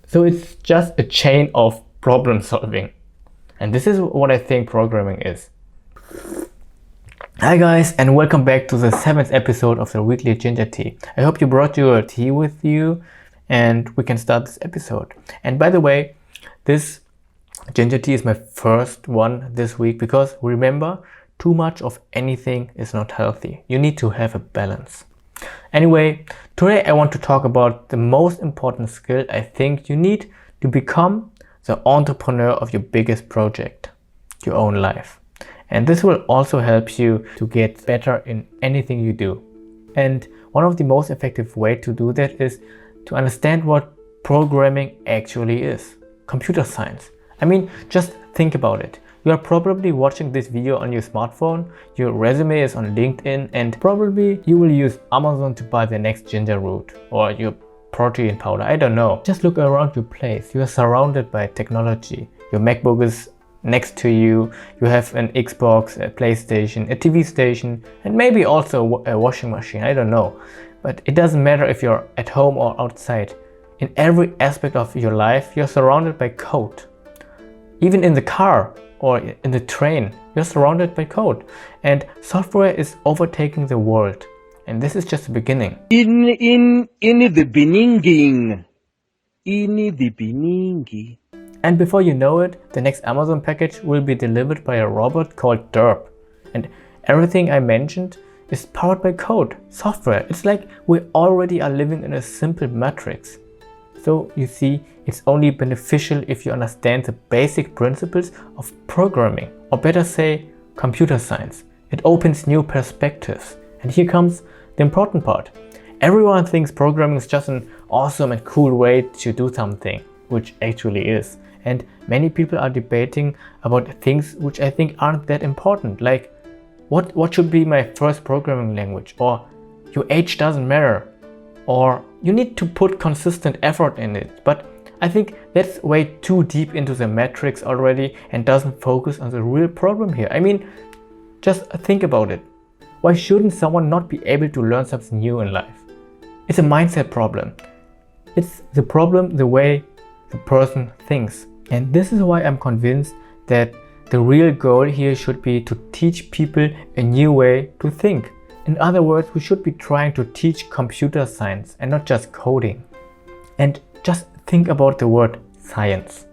So it's just a chain of problem solving. And this is what I think programming is. Hi guys, and welcome back to the 7th episode of the Weekly Ginger Tea. I hope you brought your tea with you and we can start this episode. And by the way, this ginger tea is my first one this week because remember, too much of anything is not healthy. You need to have a balance. Anyway, today I want to talk about the most important skill I think you need to become the entrepreneur of your biggest project, your own life. And this will also help you to get better in anything you do. And one of the most effective ways to do that is to understand what programming actually is. Computer science. I mean, just think about it. You are probably watching this video on your smartphone, your resume is on LinkedIn, and probably you will use Amazon to buy the next ginger root or your protein powder, I don't know. Just look around your place. You are surrounded by technology. Your MacBook is next to you, you have an Xbox, a PlayStation, a TV station, and maybe also a washing machine, I don't know. But it doesn't matter if you're at home or outside. In every aspect of your life, you're surrounded by code. Even in the car or in the train, you're surrounded by code. And software is overtaking the world. And this is just the beginning. In the beginning. And before you know it, the next Amazon package will be delivered by a robot called Derp. And everything I mentioned is powered by code, software. It's like we already are living in a simple matrix. So you see, it's only beneficial if you understand the basic principles of programming, or better say, computer science. It opens new perspectives. And here comes the important part. Everyone thinks programming is just an awesome and cool way to do something, which actually is. And many people are debating about things which I think aren't that important, like what should be my first programming language, or your age doesn't matter, or you need to put consistent effort in it. But I think that's way too deep into the matrix already and doesn't focus on the real problem here. I mean, just think about it. Why shouldn't someone not be able to learn something new in life? It's a mindset problem. It's the problem the way the person thinks. And this is why I'm convinced that the real goal here should be to teach people a new way to think. In other words, we should be trying to teach computer science and not just coding. And just think about the word science.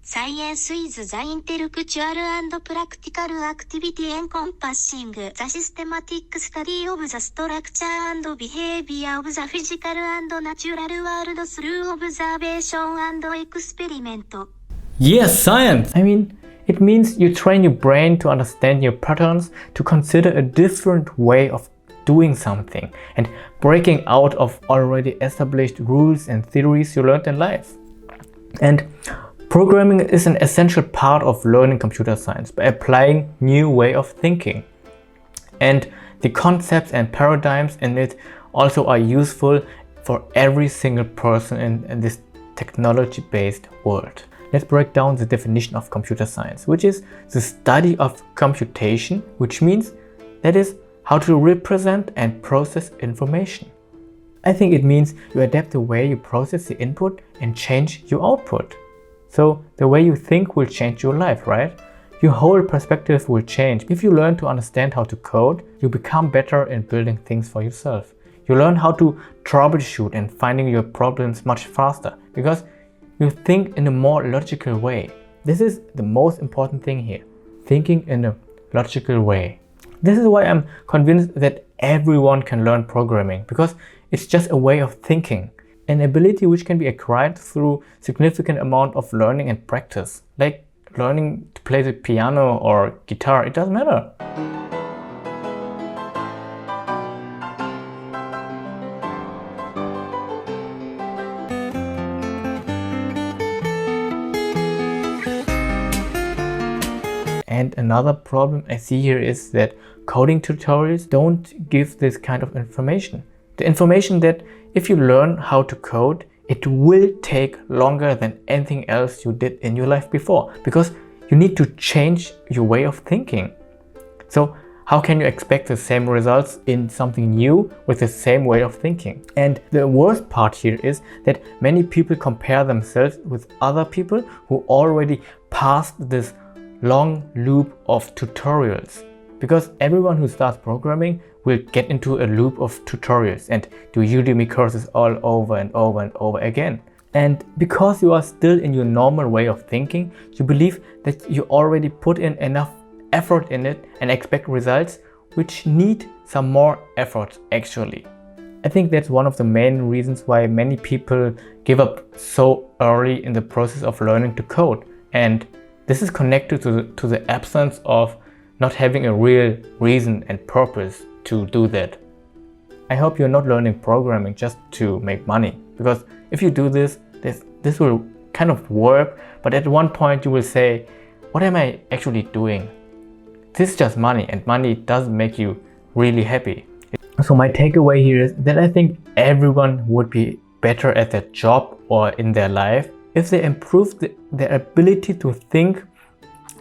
Science is the intellectual and practical activity encompassing the systematic study of the structure and behavior of the physical and natural world through observation and experiment. Yes, science! I mean, it means you train your brain to understand your patterns, to consider a different way of doing something, and breaking out of already established rules and theories you learned in life. And programming is an essential part of learning computer science by applying new way of thinking. And the concepts and paradigms in it also are useful for every single person in this technology-based world. Let's break down the definition of computer science, which is the study of computation, which means that is how to represent and process information. I think it means you adapt the way you process the input and change your output. So the way you think will change your life, right? Your whole perspective will change. If you learn to understand how to code, you become better in building things for yourself. You learn how to troubleshoot and finding your problems much faster because you think in a more logical way. This is the most important thing here. Thinking in a logical way. This is why I'm convinced that everyone can learn programming, because it's just a way of thinking. An ability which can be acquired through significant amount of learning and practice. Like learning to play the piano or guitar, it doesn't matter. And another problem I see here is that coding tutorials don't give this kind of information. The information that if you learn how to code, it will take longer than anything else you did in your life before, because you need to change your way of thinking. So how can you expect the same results in something new with the same way of thinking? And the worst part here is that many people compare themselves with other people who already passed this long loop of tutorials. Because everyone who starts programming will get into a loop of tutorials and do Udemy courses all over and over and over again. And because you are still in your normal way of thinking, you believe that you already put in enough effort in it and expect results which need some more effort actually. I think that's one of the main reasons why many people give up so early in the process of learning to code. And this is connected to the absence of not having a real reason and purpose to do that. I hope you're not learning programming just to make money, because if you do this will kind of work, but at one point you will say, what am I actually doing? This is just money, and money doesn't make you really happy. So my takeaway here is that I think everyone would be better at their job or in their life if they improved their ability to think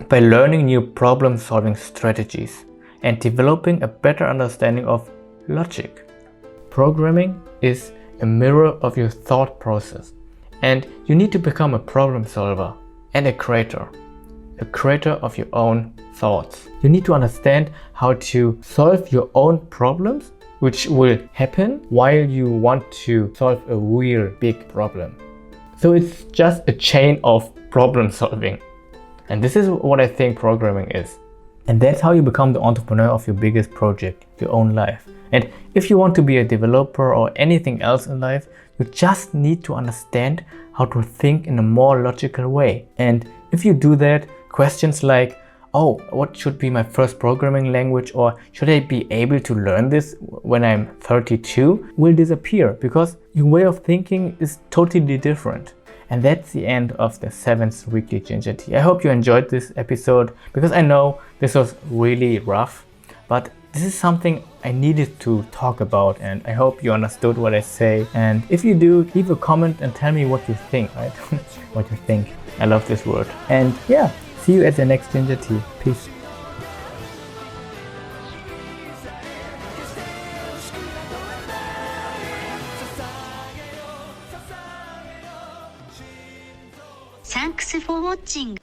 by learning new problem-solving strategies and developing a better understanding of logic. Programming is a mirror of your thought process, and you need to become a problem solver and a creator of your own thoughts. You need to understand how to solve your own problems, which will happen while you want to solve a real big problem. So it's just a chain of problem solving. And this is what I think programming is. And that's how you become the entrepreneur of your biggest project, your own life. And if you want to be a developer or anything else in life, you just need to understand how to think in a more logical way. And if you do that, questions like, oh, what should be my first programming language, or should I be able to learn this when I'm 32, will disappear, because your way of thinking is totally different. And that's the end of the 7th Weekly Ginger Tea. I hope you enjoyed this episode, because I know this was really rough, but this is something I needed to talk about, and I hope you understood what I say. And if you do, leave a comment and tell me what you think, right? What you think. I love this word. And yeah, see you at the next Ginger Tea. Peace. Thanks for watching.